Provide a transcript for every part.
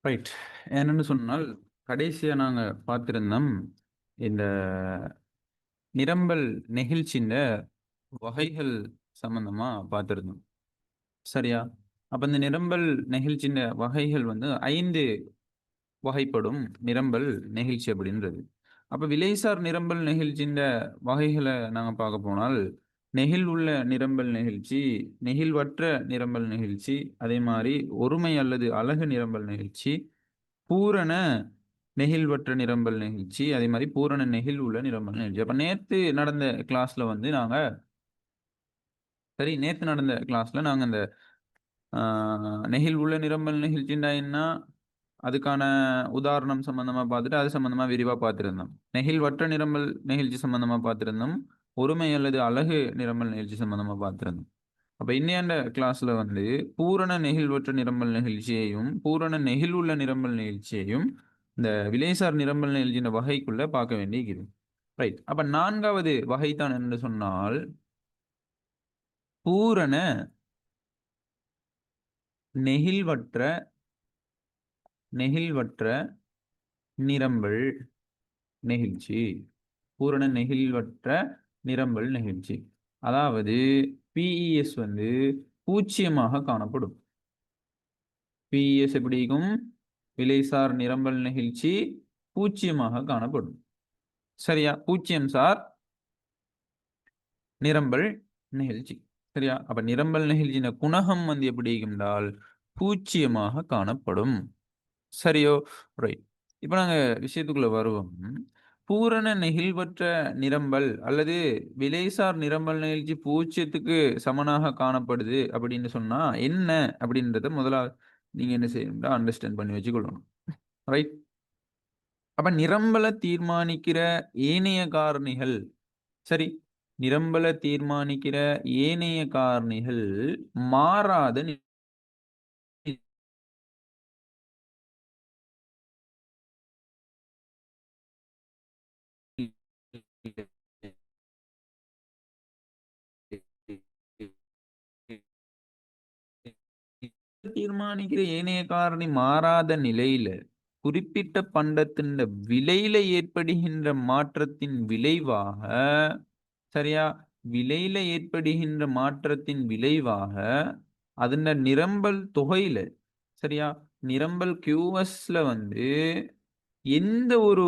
Right. என்னன்னு சொன்னால், கடைசியா நாங்க பார்த்திருந்தோம். இந்த நிரம்பல் நெகிழ்ச்சின்ற வகைகள் சம்பந்தமா பார்த்திருந்தோம். சரியா? அப்ப இந்த நிரம்பல் நெகிழ்ச்சின்ற வகைகள் வந்து 5 வகைப்படும் நிரம்பல் நெகிழ்ச்சி அப்படின்றது. அப்ப விலைசார் நிரம்பல் நெகிழ்ச்சின்ற வகைகள நாங்க பார்க்க போனால், நெகிழ்வுள்ள நிரம்பல் நெகிழ்ச்சி, நெகிழ்வற்ற நிரம்பல் நெகிழ்ச்சி, அதே மாரி ஒருமை அல்லது அலகு நிரம்பல் நெகிழ்ச்சி, பூரண நெகிழ்வற்ற நிரம்பல் நிகழ்ச்சி, அதே மாரி பூரண நெகிழ்வுள்ள நிரம்பல் நிகழ்ச்சி. அப்ப நேத்து நடந்த கிளாஸ்ல வந்து நாங்க நேத்து நடந்த கிளாஸ்ல நாங்க இந்த ஆ நெகிழ்வுள்ள நிரம்பல் நிகழ்ச்சின்னா என்ன? அதுக்கான உதாரணம் சம்பந்தமா பார்த்துட்டு, அது சம்பந்தமா விரிவா பார்த்திருந்தோம். நெகிழ்வற்ற நிரம்பல் நெகிழ்ச்சி சம்பந்தமா பார்த்திருந்தோம். ஒருமை அல்லது அலகு நிரம்பல் நிகழ்ச்சி சம்பந்தமா பார்த்திருந்தோம். அப்ப இன்னையாண்ட கிளாஸ்ல வந்து பூரண நெகிழ்வற்ற நிரம்பல் நிகழ்ச்சியையும், பூரண நெகிழ்வுள்ள நிரம்பல் நிகழ்ச்சியையும் இந்த விலைசார் நிரம்பல் நிகழ்ச்சியின் வகைக்குள்ள பார்க்க வேண்டியிருக்குது. ரைட். அப்ப 4வது வகைதான் என்று சொன்னால், பூரண நெகிழ்வற்ற நெகிழ்வற்ற நிரம்பல் நெகிழ்ச்சி. பூரண நெகிழ்வற்ற நிரம்பல் நெகிழ்ச்சி. அதாவது பிஇஎஸ் வந்து 0 காணப்படும். பிஇஎஸ் எப்படி இருக்கும்? விலைசார் நிரம்பல் நெகிழ்ச்சி 0 காணப்படும். சரியா? 0 சார் நிரம்பல் நெகிழ்ச்சி. சரியா? அப்ப நிரம்பல் நெகிழ்ச்சியின் குணகம் வந்து எப்படி இருக்கும்னால் 0 காணப்படும். சரியோ? ரைட். இப்ப நாங்க விஷயத்துக்குள்ள வருவோம். பூரண நெகிழ்வற்ற நிரம்பல் அல்லது விலைசார் நிரம்பல் நெகிழ்ச்சி 0க்கு சமனாக காணப்படுது அப்படின்னு சொன்னா என்ன அப்படின்றத முதலா நீங்க என்ன செய்யணும்னா அண்டர்ஸ்டாண்ட் பண்ணி வச்சுக்கொள்ளணும். ரைட். அப்ப நிரம்பல தீர்மானிக்கிற ஏனைய காரணிகள் சரி. நிரம்பல தீர்மானிக்கிற ஏனைய காரணிகள் மாறாத தீர்மானிக்கிற ஏனைய காரணி மாறாத நிலையில குறிப்பிட்ட பண்டத்தின் விலையில ஏற்படுகின்ற மாற்றத்தின் விளைவாக சரியா? விலையில ஏற்படுகின்ற மாற்றத்தின் விளைவாக அதன் நிரம்பல் தொகையில சரியா? நிரம்பல் கியூஎஸ்ல வந்து எந்த ஒரு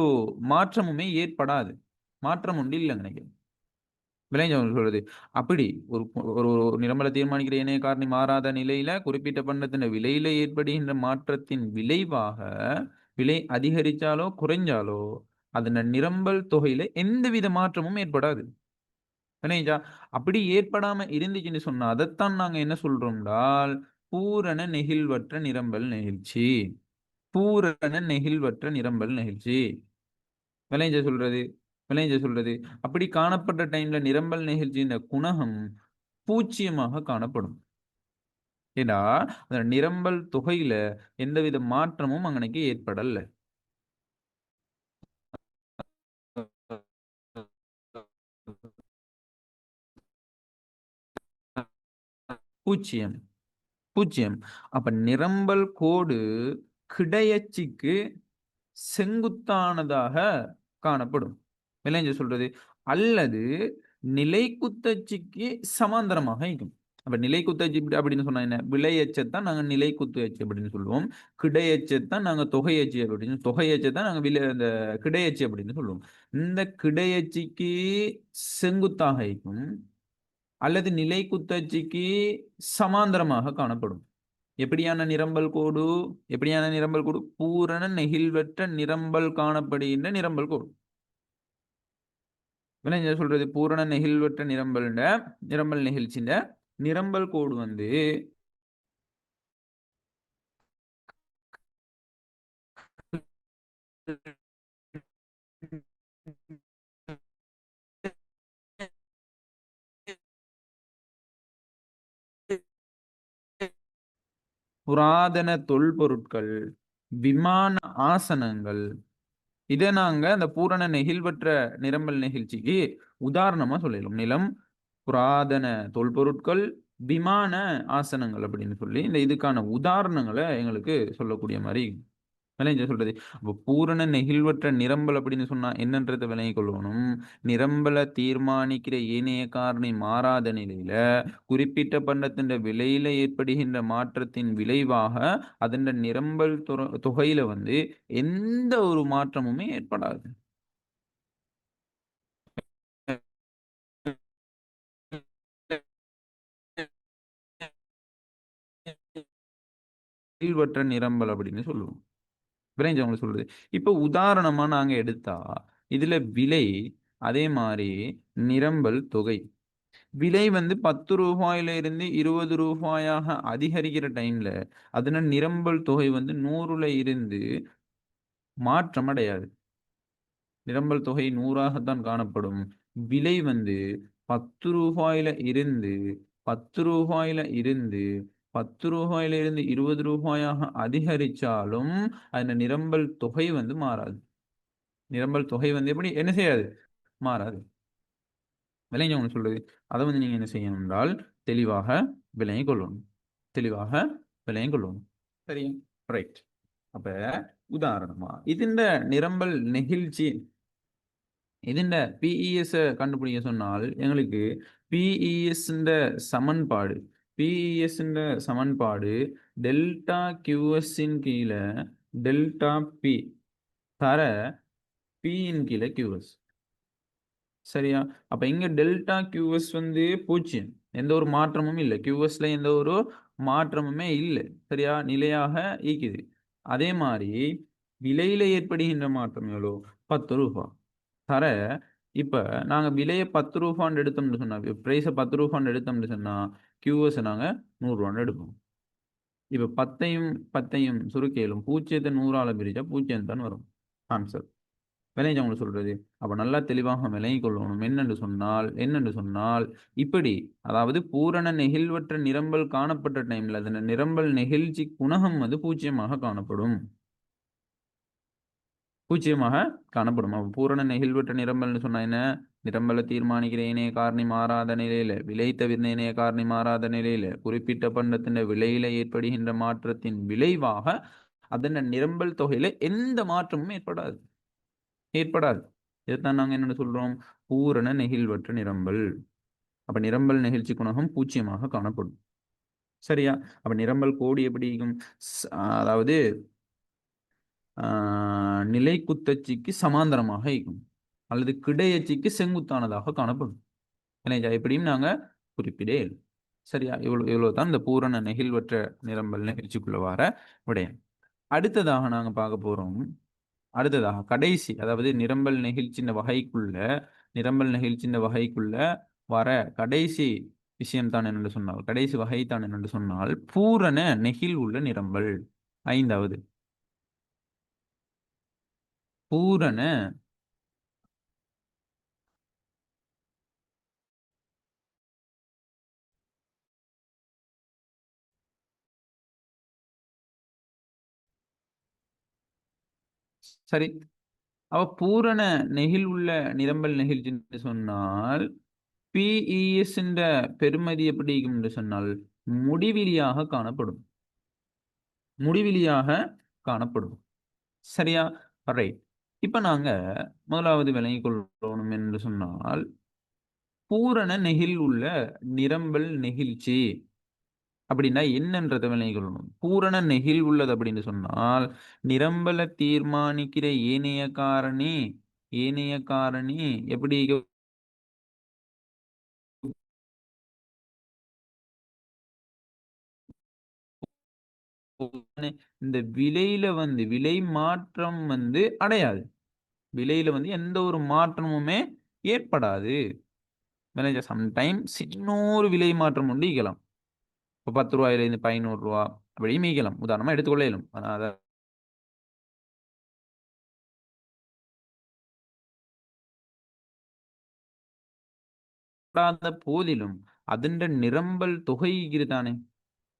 மாற்றமுமே ஏற்படாது. மாற்றம் உண்டு இல்லங்க நினைக்கிறேன். விளைஞ்சு சொல்றது. அப்படி ஒரு ஒரு நிரம்பல தீர்மானிக்கிற இணைய காரணி மாறாத நிலையில குறிப்பிட்ட பண்டத்தின் விலையில ஏற்படுகின்ற மாற்றத்தின் விளைவாக விலை அதிகரிச்சாலோ, குறைஞ்சாலோ அதன நிரம்பல் தொகையில எந்தவித மாற்றமும் ஏற்படாது. விளைஞ்சா அப்படி ஏற்படாம இருந்துச்சுன்னு சொன்னா, அதத்தான் நாங்க என்ன சொல்றோம்னால், பூரண நெகிழ்வற்ற நிரம்பல் நெகிழ்ச்சி. பூரண நெகிழ்வற்ற நிரம்பல் நெகிழ்ச்சி. விளைஞ்ச சொல்றது விளைஞ்ச சொல்றது. அப்படி காணப்பட்ட டைம்ல நிரம்பல் நெகிழ்ச்சியின் குணகம் 0 காணப்படும். ஏன்னா, அந்த நிரம்பல் தொகையில எந்தவித மாற்றமும் அங்கனைக்கு ஏற்படல. 0 0. அப்ப நிரம்பல் கோடு கிடையச்சிக்கு செங்குத்தானதாக காணப்படும். விளைஞ்ச சொல்றது. அல்லது நிலைக்குத்தச்சுக்கு சமாந்தரமாக இருக்கும். அப்ப நிலைக்குத்தச்சு அப்படின்னு சொன்னா என்ன? விலையச்சத்தான் நாங்க நிலைக்குத்து அச்சு அப்படின்னு சொல்லுவோம். கிடையச்சத்தான் நாங்க தொகையச்சு அப்படின்னு தொகையச்சத்தான் நாங்க இந்த கிடையச்சு அப்படின்னு சொல்லுவோம். இந்த கிடையச்சிக்கு செங்குத்தாக இருக்கும். அல்லது நிலைக்குத்தச்சுக்கு சமாந்தரமாக காணப்படும். எப்படியான நிரம்பல் கோடு? எப்படியான நிரம்பல் கோடு? பூரண நெகிழ்வற்ற நிரம்பல் காணப்படுகின்ற நிரம்பல் கோடு. விளைஞ்ச சொல்றது பூரண நெகிழ்வற்ற நிரம்பல் நெகிழ்ச்சின்ற நிரம்பல் கோடு வந்து புராதன தொல்பொருட்கள், விமான ஆசனங்கள் இத நாங்க அந்த பூரண நெகிழ்வற்ற நிரம்பல் நெகிழ்ச்சிக்கு உதாரணமா சொல்லிடலாம். நிலம், புராதன தொல்பொருட்கள், விமான ஆசனங்கள் அப்படின்னு சொல்லி இந்த இதுக்கான உதாரணங்கள எங்களுக்கு சொல்லக்கூடிய மாரி விளங்கி சொல்றது. அப்ப பூரண நெகிழ்வற்ற நிரம்பல் அப்படின்னு சொன்னா என்னன்றத விளங்கிக் கொள்ளணும். நிரம்பல தீர்மானிக்கிற ஏனைய காரணி மாறாத நிலையில, குறிப்பிட்ட பண்டத்தின் விலையில ஏற்படுகின்ற மாற்றத்தின் விளைவாக, அதன் நிரம்பல் தொகையில வந்து எந்த ஒரு மாற்றமுமே ஏற்படாது. நெகிழ்வற்ற நிரம்பல் அப்படின்னு சொல்லுவோம். விளங்கிச்சா உங்களுக்கு சொல்றது? இப்ப உதாரணமா நாங்க எடுத்தா, இதுல விலை, அதே மாரி நிரம்பல் தொகை. விலை வந்து ரூ. 10ல இருந்து ரூ. 20 அதிகரிக்கிற டைம்ல, அதன நிரம்பல் தொகை வந்து 100ல இருந்து மாற்றம் அடையாது. நிரம்பல் தொகை 100ஆகத்தான் காணப்படும். விலை வந்து ரூ. 10ல இருந்து ரூ. 10ல இருந்து ரூ. 10ல இருந்து ரூ. 20 அதிகரிச்சாலும், அந்த நிரம்பல் தொகை வந்து மாறாது. நிரம்பல் தொகை வந்து எப்படி என்ன செய்யாது? மாறாது. விளங்கிச்சா உங்களுக்கு சொல்றது? அத வந்து நீங்க என்ன செய்யணும் என்றால், தெளிவாக விளங்கிக் கொள்ளணும். தெளிவாக விளங்கிக் கொள்ளணும். சரியா? ரைட். அப்ப உதாரணமா, ഇതിന്റെ நிரம்பல் நெகிழ்ச்சி ഇതിന്റെ பிஇஎஸ் கண்டுபிடிக்க சொன்னால், எங்களுக்கு பிஇஎஸ்ன்ற சமன்பாடு பிஇஎஸ்ன்ற சமன்பாடு டெல்டா கியூஎஸ்ஸின் கீழ டெல்டா பி தர பியின் கீழ கியூஎஸ். சரியா? அப்ப இங்க டெல்டா கியூஎஸ் வந்து 0. எந்த ஒரு மாற்றமும் இல்ல. கியூஎஸ்ல எந்த ஒரு மாற்றமுமே இல்ல. சரியா? நிலையாக ஈக்குது. அதே மாரி விலையில ஏற்படுகின்ற மாற்றம் எவ்வளோ? ரூ. 10. தர இப்ப நாங்க விலைய ரூ. 10ன்னு எடுத்தோம்னு சொன்னா, பிரைஸ ரூ. 10ன்னு எடுத்தோம்னு சொன்னா, கியூஎஸ் நாங்க ரூ. 100ன்னு எடுப்போம். இப்ப 10யும் சுருக்கேலும் 0த்த 100ஆல பிரிச்சா 0 தான் வரும். ஆன்சர். விளங்கிச்சா உங்களுக்கு சொல்றது? அப்ப நல்லா தெளிவாக விளங்கிக் கொள்ளணும். என்னென்று சொன்னால், இப்படி அதாவது பூரண நெகிழ்வற்ற நிரம்பல் காணப்பட்ட டைம்ல, அதன நிரம்பல் நெகிழ்ச்சி குணகம் வந்து 0மாக காணப்படும். 0மாக காணப்படும். அப்ப பூரண நெகிழ்வற்ற நிரம்பல்ன்னு சொன்னா என்ன? நிரம்பல தீர்மானிக்கிற ஏனைய காரணி மாறாத நிலையில, விலை தவிர்ந்த ஏனைய காரணி மாறாத நிலையில, குறிப்பிட்ட பண்டத்தின் விலையில ஏற்படுகின்ற மாற்றத்தின் விளைவாக, அதன் நிரம்பல் தொகையில எந்த மாற்றமும் ஏற்படாது. ஏற்படாது. இதத்தான் நாங்க என்னன்னு சொல்றோம்? பூரண நெகிழ்வற்ற நிரம்பல். அப்ப நிரம்பல் நெகிழ்ச்சி குணகம் 0மாக காணப்படும். சரியா? அப்ப நிரம்பல் கோடு எப்படி இருக்கும்? அதாவது ஆ நிலைக்குத்தச்சுக்கு சமாந்தரமாக இருக்கும். அல்லது கிடையச்சுக்கு செங்குத்தானதாக காணப்படும். இல்லையா? எப்படியும் நாங்க குறிப்பிடேல். சரியா? இவ்வளவு தான் இந்த பூரண நெகிழ்வற்ற நிரம்பல் நிகழ்ச்சிக்குள்ள வார விடயம். அடுத்ததாக நாங்க பார்க்க போறோம். அடுத்ததாக கடைசி அதாவது நிரம்பல் நெகிழ்ச்சியின் வகைக்குள்ள வர கடைசி விஷயம் தான் என்னென்று சொன்னால், கடைசி வகை தான் என்னென்று சொன்னால், பூரண நெகிழ்வுள்ள நிரம்பல். 5வது பூரண சரி. அவ பூரண நெகிழ்வுள்ள நிரம்பல் நெகிழ்ச்சி என்று சொன்னால், பிஇஎஸ் என்ற பெறுமதி எப்படி இருக்கும் என்று சொன்னால், முடிவிலியாக காணப்படும். முடிவிலியாக காணப்படும். சரியா? ரைட். இப்ப நாங்க முதலாவது விளங்கிக் கொள்ளணும் என்று சொன்னால், பூரண நெகிழ்வுள்ள நிரம்பல் நெகிழ்ச்சி அப்படின்னா என்னன்றத விளங்கிக் கொள்ளணும். பூரண நெகிழ்வுள்ளது அப்படின்னு சொன்னால், நிரம்பல தீர்மானிக்கிற ஏனைய காரணி எப்படி இந்த விலை மாற்றம் வந்து அடையாது. விலையில வந்து எந்த ஒரு மாற்றமுமே ஏற்படாது. மேனேஜர் சம்டைம் சின்னொரு விலை மாற்றம் உண்டு ஈகலாம். இப்ப ரூ. 10லேருந்து ரூ. 1100 அப்படியும் ஈகலாம். உதாரணமா எடுத்துக்கொள்ள இயலும். ஆனா அத படாத போதிலும், அதிண்ட நிரம்பல் தொகை இருக்குதானே.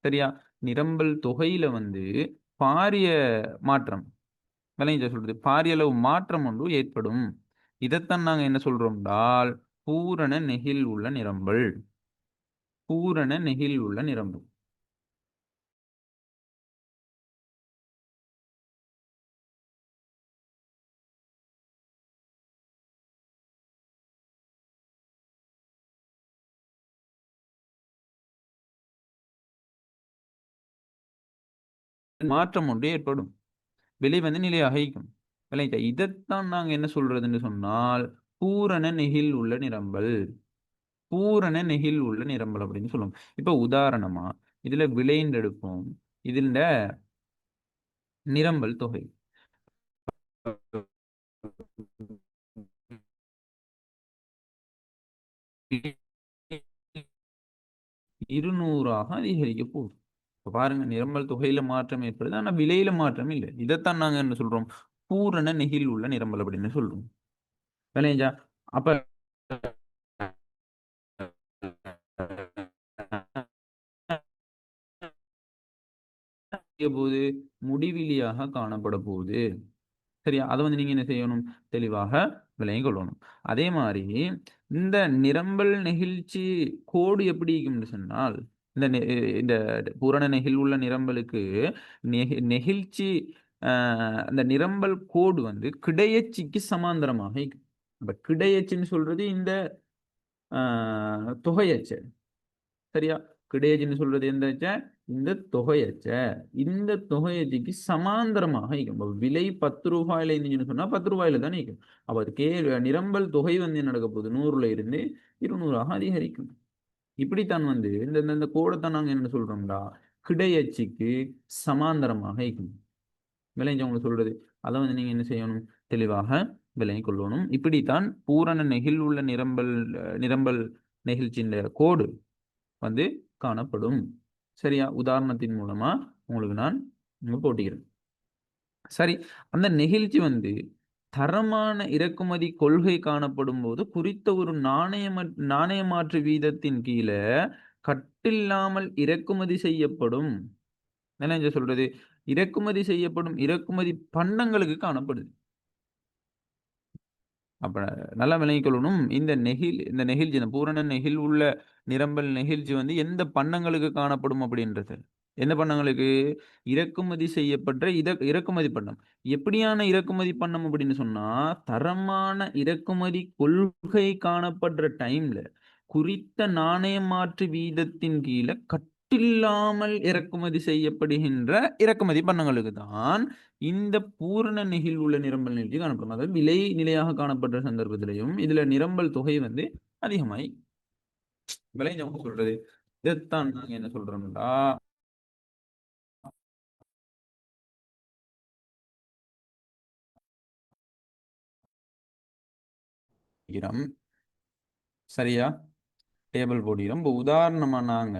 சரியா? நிரம்பல் தொகையில வந்து பாரிய மாற்றம். விளங்கிச்சா சொல்றது? பாரிய அளவு மாற்றம் ஒன்று ஏற்படும். இதத்தான் நாங்க என்ன சொல்றோம் என்றால், பூரண நெகிழ்வுள்ள நிரம்பல். பூரண நெகிழ்வுள்ள நிரம்பல். மாற்றம் ஒன்று ஏற்படும். விலை வந்து நிலையாக இருக்கும். விளங்கிட்டா? இதைத்தான் நாங்க என்ன சொல்றதுன்னு சொன்னால், பூரண நெகிழ் உள்ள நிரம்பல். பூரண நெகிழ் உள்ள நிரம்பல் அப்படின்னு சொல்லுவோம். இப்ப உதாரணமா, இதுல விலைன்னு எடுப்போம். இதுல நிரம்பல் தொகை. 200ஆக அதிகரிக்க போகுது. இப்ப பாருங்க, நிரம்பல் தொகையில மாற்றம் ஏற்படுது. ஆனா விலையில மாற்றம் இல்ல. இதைத்தான் நாங்க என்ன சொல்றோம்? பூரண நெகிழ் உள்ள நிரம்பல் அப்படின்னு சொல்றோம். விளைஞ்சா? அப்ப போது முடிவிலியாக காணப்பட போகுது. சரியா? அத வந்து நீங்க என்ன செய்யணும்? தெளிவாக விளங்கிக் கொள்ளணும். அதே மாரி, இந்த நிரம்பல் நெகிழ்ச்சி கோடு எப்படி இருக்கும்னு சொன்னால், இந்த இந்த பூரண நெகிழ் உள்ள நிரம்பலுக்கு நெகிழ்ச்சி அ அந்த நிரம்பல் கோடு வந்து கிடையச்சிக்கு சமாந்தரமாக இருக்கு. அப்ப கிடையச்சுன்னு சொல்றது இந்த அ தொகையச்சு. சரியா? கிடையச்சுன்னு சொல்றது எந்த அச்ச? இந்த தொகையச்ச. இந்த தொகையச்சுக்கு சமாந்தரமாக இருக்கும். அப்ப விலை ரூ. 10 இருந்துச்சுன்னு சொன்னா ரூ. 10 தானே இருக்கும். அப்ப அது நிரம்பல் தொகை வந்து என்ன நடக்க போகுது? 100ல இருந்து 200ஆக அதிகரிக்கும். இப்படித்தான் வந்து இந்த இந்த இந்த கோடத்தான் நாங்க என்ன சொல்றோம்டா, கிடையச்சுக்கு சமாந்தரமாக இருக்கும். விளங்கிச்சா உங்களுக்கு சொல்றது? அத வந்து நீங்க என்ன செய்யணும்? தெளிவாக விளங்கிக் கொள்ளணும். இப்படித்தான் பூரண நெகிழ் உள்ள நிரம்பல் நெகிழ்ச்சியின் கோடு வந்து காணப்படும். சரியா? உதாரணத்தின் மூலமா உங்களுக்கு நான் போட்டிக்கிறேன். சரி, அந்த நெகிழ்ச்சி வந்து தரமான இறக்குமதி கொள்கை காணப்படும்போது, குறித்த ஒரு நாணய மாற்று வீதத்தின் கீழ கட்டில்லாமல் இறக்குமதி செய்யப்படும். என்ன இங்க சொல்றது? இறக்குமதி செய்யப்படும் இறக்குமதி பண்டங்களுக்கு காணப்படுது. அப்ப நல்லா விளங்கிக் கொள்ளணும். இந்த நெகிழ்ச்சி இந்த பூரண நெகிழ் உள்ள நிரம்பல் நெகிழ்ச்சி வந்து எந்த பண்டங்களுக்கு காணப்படும் அப்படின்றது. எந்த பண்டங்களுக்கு? இறக்குமதி செய்யப்பட்ட இறக்குமதி பண்டம். எப்படியான இறக்குமதி பண்டம் அப்படின்னு சொன்னா, தரமான இறக்குமதி கொள்கை காணப்படுற டைம்ல, குறித்த நாணய மாற்று வீதத்தின் கீழ கட்டில்லாமல் இறக்குமதி செய்யப்படுகின்ற இறக்குமதி பண்டங்களுக்கு தான் இந்த பூரண நெகிழ் உள்ள நிரம்பல் நிகழ்ச்சி காணப்படும். அதாவது விலை நிலையாக காணப்பட்ட சந்தர்ப்பத்திலையும், இதுல நிரம்பல் தொகை வந்து அதிகமாய் விளைஞ்சவங்க சொல்றது. இதைத்தான் நாங்க என்ன சொல்றோம்டா, இரம் சரியா? டேபிள் போடுகிறோம். இப்ப உதாரணமா நாங்க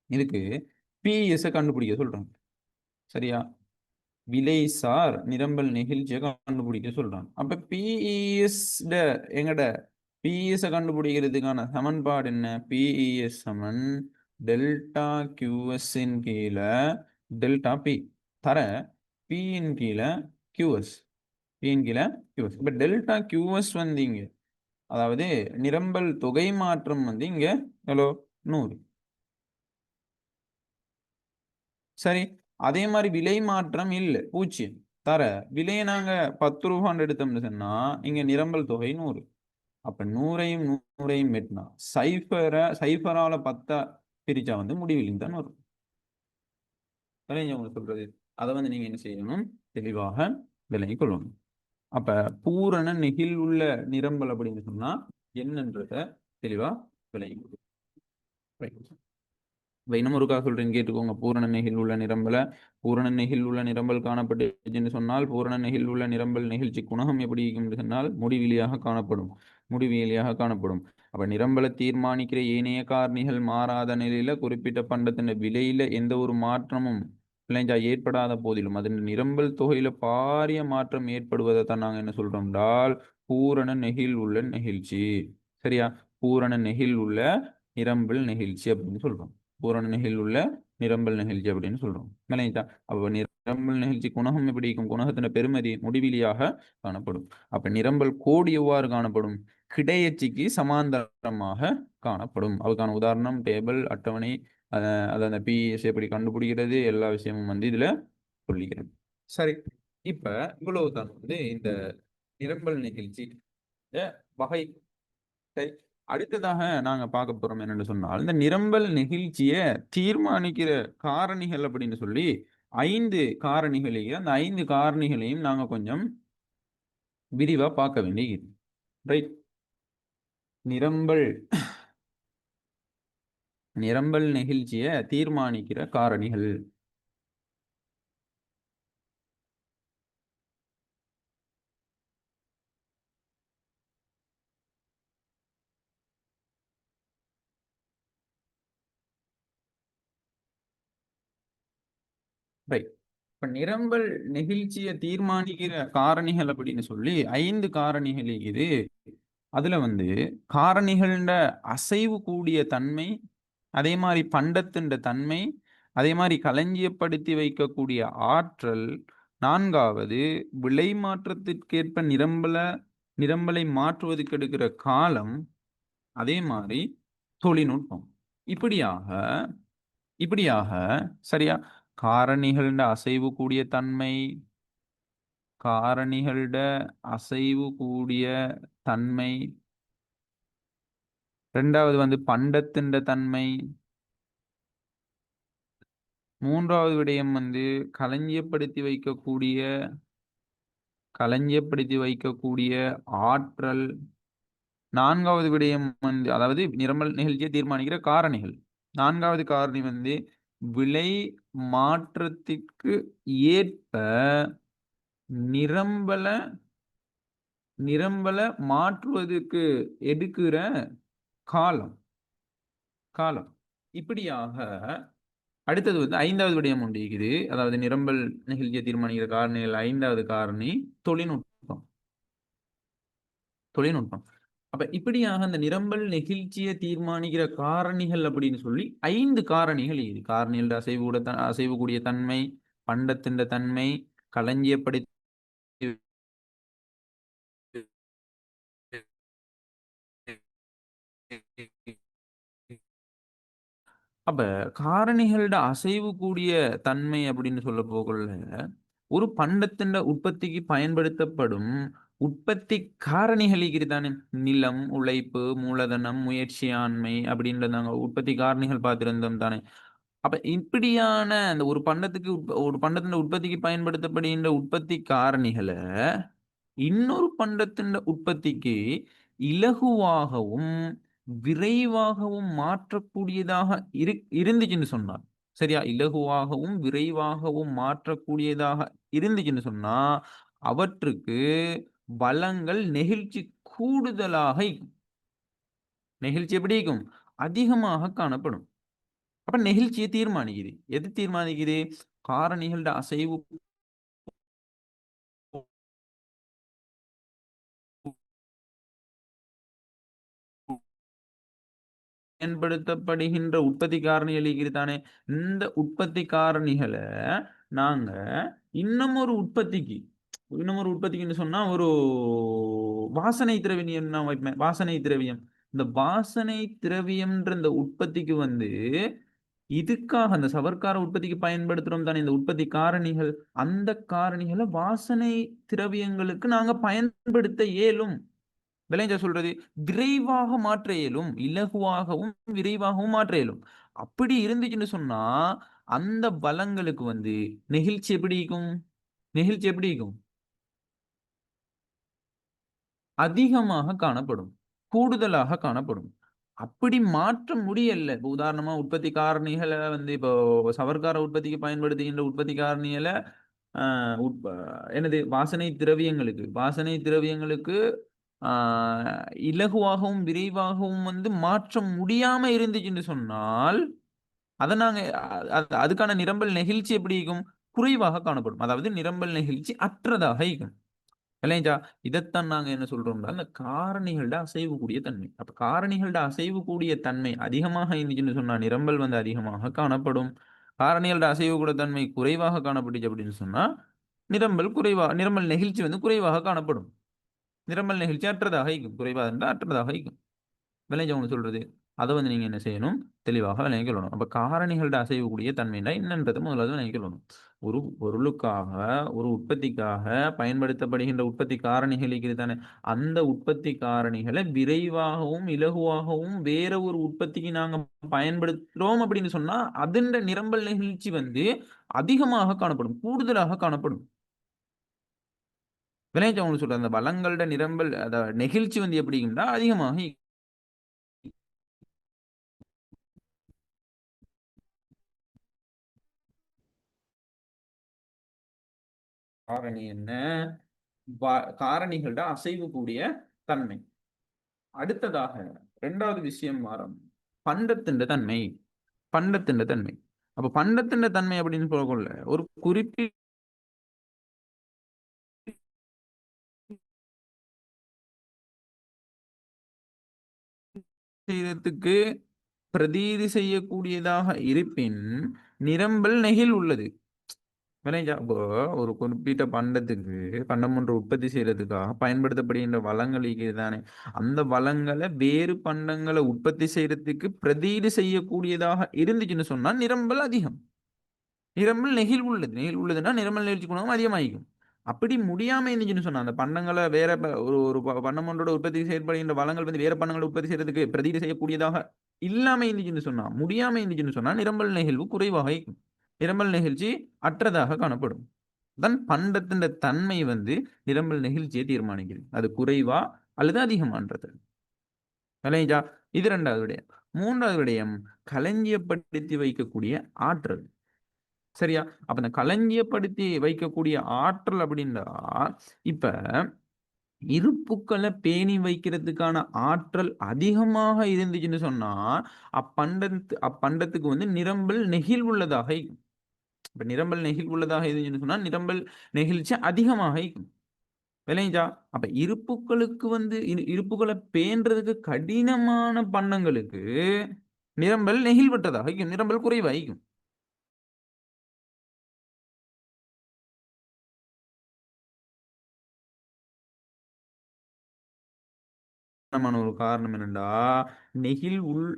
இதுக்கு பிஎஸ் கண்டுபிடிக்க சொல்றோம். சரியா? விலைசார் நிரம்பல் நெகிழ்ச்சியை கண்டுபிடிக்க சொல்றாங்க. அப்ப பிஇஎஸ் எங்கட பிஇஎஸ் கண்டுபிடிக்கிறதுக்கான சமன்பாடு என்ன? பிஇஎஸ் சமன் டெல்டா கியூஎஸ் இன் கீழ டெல்டா பி தர பி இன் கீழ கியூஎஸ் பி இன் கீழ கியூஎஸ். இப்ப டெல்டா கியூஎஸ் வந்து இங்க, அதாவது நிரம்பல் தொகை மாற்றம் வந்து இங்க எவ்வளோ? 100. சரி. அதே மாரி விலை மாற்றம் இல்ல. 0. தர விலைய நாங்க ரூ. 10 எடுத்தோம்னு சொன்னா, இங்க நிரம்பல் தொகை 100. அப்ப 100யும் 100யும் வெட்டினா, சைஃபரால 10 பிரிச்சா வந்து முடிவிலின்னு தான் வரும். விளங்குச்சா உங்களுக்கு சொல்றது? அத வந்து நீங்க என்ன செய்யணும்? தெளிவாக விளங்கிக் கொள்ளணும். அப்ப பூரண நெகிழ் உள்ள நிரம்பல் அப்படின்னு சொன்னா என்னன்றத தெளிவா விளங்கிக் கொள்ளணும். ரைட். இப்ப இன்னும் ஒருக்கா சொல்றேன் கேட்டுக்கோங்க. பூரண நெகிழ் உள்ள நிரம்பல் காணப்பட்டுச்சுன்னு சொன்னால், பூரண நெகிழ் உள்ள நிரம்பல் நெகிழ்ச்சி குணகம் எப்படி இருக்கும்னு சொன்னால், முடிவிலியாக காணப்படும். முடிவிலியாக காணப்படும். அப்ப நிரம்பலை தீர்மானிக்கிற ஏனைய காரணிகள் மாறாத நிலையில குறிப்பிட்ட பண்டத்தின் விலையில எந்த ஒரு மாற்றமும் ஏற்படாத போதிலும், அதன் நிரம்பல் தொகையில பாரிய மாற்றம் ஏற்படுவதை தான் நாங்க என்ன சொல்றோம் என்றால், பூரண நெகிழ் உள்ள நெகிழ்ச்சி. சரியா? பூரண நெகிழ் உள்ள நிரம்பல் நெகிழ்ச்சி அப்படின்னு சொல்றோம். பூரண நெகிழ் உள்ள நிரம்பல் நிகழ்ச்சி அப்படின்னு சொல்றோம். விளங்கிட்டா? அப்ப நிரம்பல் நிகழ்ச்சி குணகம் எப்படி இருக்கும்? குணகத்தின் பெருமதி முடிவிலியாக காணப்படும். அப்ப நிரம்பல் கோடு எவ்வாறு காணப்படும்? கிடையச்சிக்கு சமாந்தரமாக காணப்படும். அதுக்கான உதாரணம் டேபிள், அட்டவணை, அது அந்த பிஎஸ் எப்படி கண்டுபிடிக்கிறது, எல்லா விஷயமும் வந்து இதுல சொல்லிக்கிறது. சரி. இப்ப இவ்வளவுதான் வந்து இந்த நிரம்பல் நிகழ்ச்சி வகை. சரி. அடுத்ததாக நாங்க பார்க்க போறோம் என்னன்னு சொன்னால், இந்த நிரம்பல் நெகிழ்ச்சிய தீர்மானிக்கிற காரணிகள் அப்படின்னு சொல்லி 5 காரணிகளையும் அந்த 5 காரணிகளையும் நாங்க கொஞ்சம் விரிவா பார்க்க வேண்டியது. ரைட். நிரம்பல் நிரம்பல் நெகிழ்ச்சியை தீர்மானிக்கிற காரணிகள். ரைட். இப்ப நிரம்பல் நெகிழ்ச்சியை தீர்மானிக்கிற காரணிகள் அப்படின்னு சொல்லி 5 காரணிகள் இது. அதுல வந்து காரணிகள அசைவு கூடிய தன்மை, அதே மாதிரி பண்டத்தின் தன்மை, அதே மாதிரி களஞ்சியப்படுத்தி வைக்கக்கூடிய ஆற்றல், 4வது விலை மாற்றத்திற்கேற்ப நிரம்பலை மாற்றுவதற்கு எடுக்கிற காலம், அதே மாதிரி தொழில்நுட்பம். இப்படியாக இப்படியாக சரியா காரணிகள அசைவு கூடிய தன்மை, காரணிகள அசைவு கூடிய தன்மை, 2வது வந்து பண்டத்தின் தன்மை, 3வது விடயம் வந்து களஞ்சியப்படுத்தி வைக்கக்கூடிய ஆற்றல், 4வது விடயம் வந்து அதாவது நிரம்பல் நிகழ்ச்சியை தீர்மானிக்கிற காரணிகள். 4வது காரணி வந்து விலை மாற்றத்திற்கு ஏற்ப நிரம்பல மாற்றுவதற்கு எடுக்கிற காலம். இப்படியாக அடுத்தது வந்து 5வது விடயம் உண்டு இருக்குது. அதாவது நிரம்பல் நிகழ்ச்சியை தீர்மானிக்கிற காரணிகள் 5வது காரணி தொழில்நுட்பம். அப்ப இப்படியாக அந்த நிரம்பல் நெகிழ்ச்சியை தீர்மானிக்கிற காரணிகள் அப்படின்னு சொல்லி 5 காரணிகள் இது. காரணிகளோட அசைவுக்கூடிய தன்மை, பண்டத்தின் தன்மை, களஞ்சியப்படுத்தி அப்ப காரணிகளோட அசைவு கூடிய தன்மை அப்படின்னு சொல்ல போகல, ஒரு பண்டத்தின் உற்பத்திக்கு பயன்படுத்தப்படும் உற்பத்தி காரணிகள் தானே. நிலம், உழைப்பு, மூலதனம், முயற்சியாண்மை அப்படின்ற நாங்க உற்பத்தி காரணிகள் பார்த்திருந்தோம் தானே. அப்ப இப்படியான அந்த ஒரு பண்டத்தின் உற்பத்திக்கு பயன்படுத்தப்படுகின்ற உற்பத்தி காரணிகளை இன்னொரு பண்டத்தின் உற்பத்திக்கு இலகுவாகவும் விரைவாகவும் மாற்றக்கூடியதாக இருந்துச்சுன்னு சொன்னார். சரியா, இலகுவாகவும் விரைவாகவும் மாற்றக்கூடியதாக இருந்துச்சுன்னு சொன்னா அவற்றுக்கு வளங்கள் நெகிழ்ச்சி கூடுதலாக நெகிழ்ச்சி எப்படி இருக்கும், அதிகமாக காணப்படும். அப்ப நெகிழ்ச்சியை தீர்மானிக்குது. எது தீர்மானிக்குது? காரணிகளோட அசைவு பயன்படுத்தப்படுகின்ற உற்பத்தி காரணிகள் தானே. இந்த உற்பத்தி காரணிகளை நாங்க இன்னும் ஒரு உற்பத்திக்குன்னு சொன்னா ஒரு வாசனை திரவியம் நான் வைப்பேன். வாசனை திரவியம், இந்த வாசனை திரவியம்ன்ற இந்த உற்பத்திக்கு வந்து இதுக்காக அந்த சவர்க்கார உற்பத்திக்கு பயன்படுத்துறோம் தானே இந்த உற்பத்தி காரணிகள். அந்த காரணிகளை வாசனை திரவியங்களுக்கு நாங்க பயன்படுத்த இயலும். விளைஞ்ச சொல்றது விரைவாக மாற்ற இயலும், இலகுவாகவும் விரைவாகவும் மாற்ற இயலும். அப்படி இருந்துச்சுன்னு சொன்னா அந்த பலங்களுக்கு வந்து நெகிழ்ச்சி எப்படி இருக்கும்? அதிகமாக காணப்படும், கூடுதலாக காணப்படும். அப்படி மாற்ற முடியல. இப்போ உதாரணமா உற்பத்தி காரணிகளை வந்து இப்போ சவர்க்கார உற்பத்திக்கு பயன்படுத்துகின்ற உற்பத்தி காரணிகளை என்னது வாசனை திரவியங்களுக்கு இலகுவாகவும் விரைவாகவும் வந்து மாற்ற முடியாம இருந்துச்சுன்னு சொன்னால் அதை நாங்க அதுக்கான நிரம்பல் நெகிழ்ச்சி எப்படி இருக்கும்? குறைவாக காணப்படும். அதாவது நிரம்பல் நெகிழ்ச்சி அற்றதாக இருக்கும். இல்லைங்களா? இதைத்தான் நாங்க என்ன சொல்றோம்னா அந்த காரணிகளோட அசைவுக்கூடிய தன்மை. அப்ப காரணிகளோட அசைவுக்கூடிய தன்மை அதிகமாக இருந்துச்சுன்னு சொன்னா நிரம்பல் வந்து அதிகமாக காணப்படும். காரணிகளோட அசைவுக்கூட தன்மை குறைவாக காணப்பட்டுச்சு அப்படின்னு சொன்னா நிரம்பல் நெகிழ்ச்சி வந்து குறைவாக காணப்படும். நிரம்பல் நெகிழ்ச்சி அற்றதாக இருக்கும். குறைவாக இருந்தால் அற்றதாக இருக்கும். விளைஞ்சவங்க சொல்றது அதை வந்து நீங்க என்ன செய்யணும்? தெளிவாக விளங்கிக் கொள்ளணும். அப்ப காரணிகளோட அசைவுக்கூடிய தன்மைனா என்னன்றது முதலாவது விளங்கிக் கொள்ளணும். ஒரு பொருளுக்காக, ஒரு உற்பத்திக்காக பயன்படுத்தப்படுகின்ற உற்பத்தி காரணிகள் இருக்குது தானே, அந்த உற்பத்தி காரணிகள விரைவாகவும், இலகுவாகவும் வேற ஒரு உற்பத்திக்கு நாங்க பயன்படுத்துறோம் அப்படின்னு சொன்னா, அதிண்ட நிரம்பல் நெகிழ்ச்சி வந்து அதிகமாக காணப்படும். கூடுதலாக காணப்படும். விளைஞ்சு உங்களுக்கு சொல்றேன். அந்த வளங்கள்ட நிரம்பல் நெகிழ்ச்சி வந்து எப்படின்னா அதிகமாக காரணி என்ன? காரணிகளோட அசைவு கூடிய தன்மை. அடுத்ததாக 2வது விஷயம் பண்டத்தின் தன்மை. பண்டத்தின் தன்மை. அப்ப பண்டத்தின் தன்மை அப்படின்னு சொல்லக்குள்ள ஒரு குறிப்பிட்ட செய்ததுக்கு பிரதீதி செய்யக்கூடியதாக இருப்பின் நிரம்பல் நெகிழ் உள்ளது. விளைஞ்சா அப்போ ஒரு குறிப்பிட்ட பண்டத்துக்கு பண்டம் ஒன்று உற்பத்தி செய்யறதுக்காக பயன்படுத்தப்படுகின்ற வளங்கள் தானே, அந்த வளங்களை வேறு பண்டங்களை உற்பத்தி செய்யறதுக்கு பிரதீடு செய்யக்கூடியதாக இருந்துச்சுன்னு சொன்னா நிரம்பல் அதிகம். நிரம்பல் நெகிழ் உள்ளது. நெகிழ் உள்ளதுன்னா நிரம்பல் நெகிழ்ச்சி குணம் அதிகமாகிக்கும். அப்படி முடியாம இருந்துச்சுன்னு சொன்னா அந்த பண்டங்களை வேற ஒரு பண்டம் ஒன்றோட உற்பத்தி செயல்படுகின்ற வளங்கள் வந்து வேற பண்டங்களை உற்பத்தி செய்யறதுக்கு பிரதீடு செய்யக்கூடியதாக இல்லாம இருந்துச்சுன்னு சொன்னா, முடியாம இருந்துச்சுன்னு சொன்னா நிரம்பல் நெகிழ்வு குறைவாக இருக்கும். நிரம்பல் நெகிழ்ச்சி அற்றதாக காணப்படும். தன் பண்டத்தின் தன்மை வந்து நிரம்பல் நெகிழ்ச்சியை தீர்மானிக்குது. அது குறைவா அல்லது அதிகமான்றது. விளைஞ்சா இது 2வது விடயம். 3வது விடயம் களஞ்சியப்படுத்தி வைக்கக்கூடிய ஆற்றல். சரியா? அப்ப இந்த களஞ்சியப்படுத்தி வைக்கக்கூடிய ஆற்றல் அப்படின்னா, இப்ப இருப்புக்களை பேணி வைக்கிறதுக்கான ஆற்றல் அதிகமாக இருந்துச்சுன்னு சொன்னா, அப்பண்டத்துக்கு வந்து நிரம்பல் நெகிழ்வுள்ளதாக இருக்கும். இப்ப நிரம்பல் நெகிழ்வுள்ளதாக இருந்துச்சுன்னு சொன்னா, நிரம்பல் நெகிழ்ச்சி அதிகமாக இருக்கும். விளைஞ்சா அப்ப இருப்புக்களுக்கு வந்து இருப்புக்களை பேணுறதுக்கு கடினமான பண்டங்களுக்கு நிரம்பல் நெகிழ்வற்றதாக இருக்கும். நிரம்பல் குறைவாயிக்கும். ஒரு காரணம் என்னண்டா,